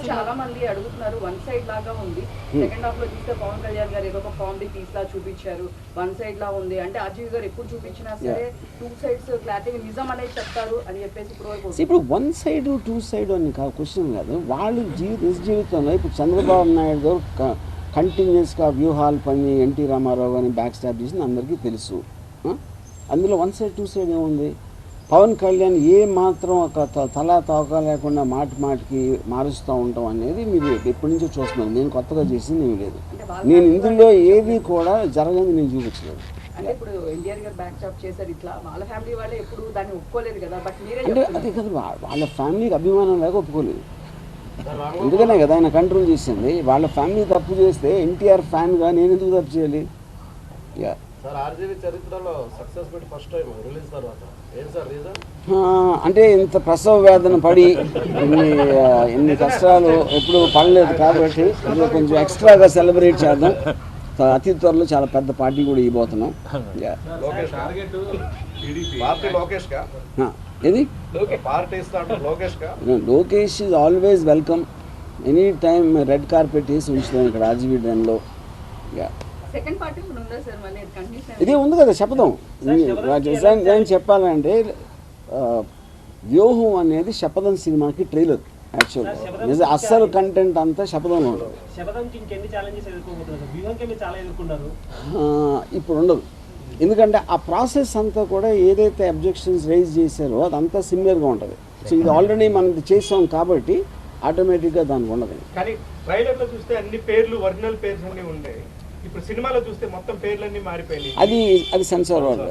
చాలా మంది అడుగుతున్నారు వన్ సైడ్ లాగా ఉంది. సెకండ్ హాఫ్ లో చూస్తే పవన్ కళ్యాణ్ గారు ఏదో ఒక కామెడీ పీస్ లా చూపించారు. వన్ సైడ్ లా ఉంది అంటే ఆర్జీవి గారు ఎప్పుడు చూపించినా సరే టూ సైడ్స్ క్లారిటీ నిజం అనేది చెప్తారు అని చెప్పేసి ఇప్పుడు వన్ సైడ్ టూ సైడ్ అని క్వశ్చన్ కాదు. వాళ్ళు నిజ జీవితంలో ఇప్పుడు చంద్రబాబు నాయుడు గారు కంటిన్యూస్గా వ్యూహాలు పని ఎన్టీ రామారావు గారిని బ్యాక్ స్టాప్ చేసింది అందరికీ తెలుసు. అందులో వన్ సైడ్ టూ సైడ్ ఏముంది? పవన్ కళ్యాణ్ ఏ మాత్రం ఒక తలా తోక లేకుండా మాటికి మారుస్తూ ఉంటాం అనేది మీరు ఎప్పటి నుంచో చూస్తున్నారు. నేను కొత్తగా చేసింది ఏమి లేదు. నేను ఇందులో ఏది కూడా జరగని నేను చూపించలేదు. అంటే ఇప్పుడు ఎన్టీఆర్ గారు బ్యాక్ స్టాప్ చేశారు, ఇట్లా వాళ్ళ ఫ్యామిలీ వాళ్ళే ఎప్పుడు దాన్ని ఒప్పుకోలేదు కదా. బట్ మీరే అంటే అదే కదా, వాళ్ళ ఫ్యామిలీకి అభిమానం లేక ఒప్పుకోలేదు. ఎందుకనే కదా ఆయన కంట్రోల్ చేసింది. వాళ్ళ ఫ్యామిలీ తప్పు చేస్తే ఎన్టీఆర్ ఫ్యాన్గా నేను ఎందుకు తప్పు చేయాలి? అంటే ఇంత ప్రసవ వేదన పడి ఇన్ని కష్టాలు ఎప్పుడు పడలేదు కాబట్టి కొంచెం ఎక్స్ట్రాగా సెలబ్రేట్ చేద్దాం. అతి త్వరలో చాలా పెద్ద పార్టీ కూడా ఇవ్వబోతున్నాం. ఏది Lokesh is always welcome. Any time red carpet వేసి ఉంచుతాం ఇక్కడ ఆర్జీవీ డ్యాన్లో. ఇదే ఉంది కదా శపథం. నేను చెప్పాలంటే వ్యూహం అనేది శపథం సినిమాకి ట్రైలర్. యాక్చువల్గా అస్సలు కంటెంట్ అంతా శపథంలో ఉంటుంది. ఇప్పుడు ఉండదు. ఎందుకంటే ఆ ప్రాసెస్ అంతా కూడా ఏదైతే అబ్జెక్షన్స్ రైజ్ చేశారో అదంతా సిమిలర్గా ఉంటుంది. సో ఇది ఆల్రెడీ మనం చేసాం కాబట్టి ఆటోమేటిక్గా దానికి ఉండదు. కానీ ట్రైలర్లో చూస్తే అన్ని పేర్లు ఒరిజినల్ పేర్స్ అన్ని ఉంటాయి. ఇప్పుడు సినిమాలో చూస్తే మొత్తం పేర్లన్నీ మారిపోయాయి. అది సెన్సార్ వాళ్ళు.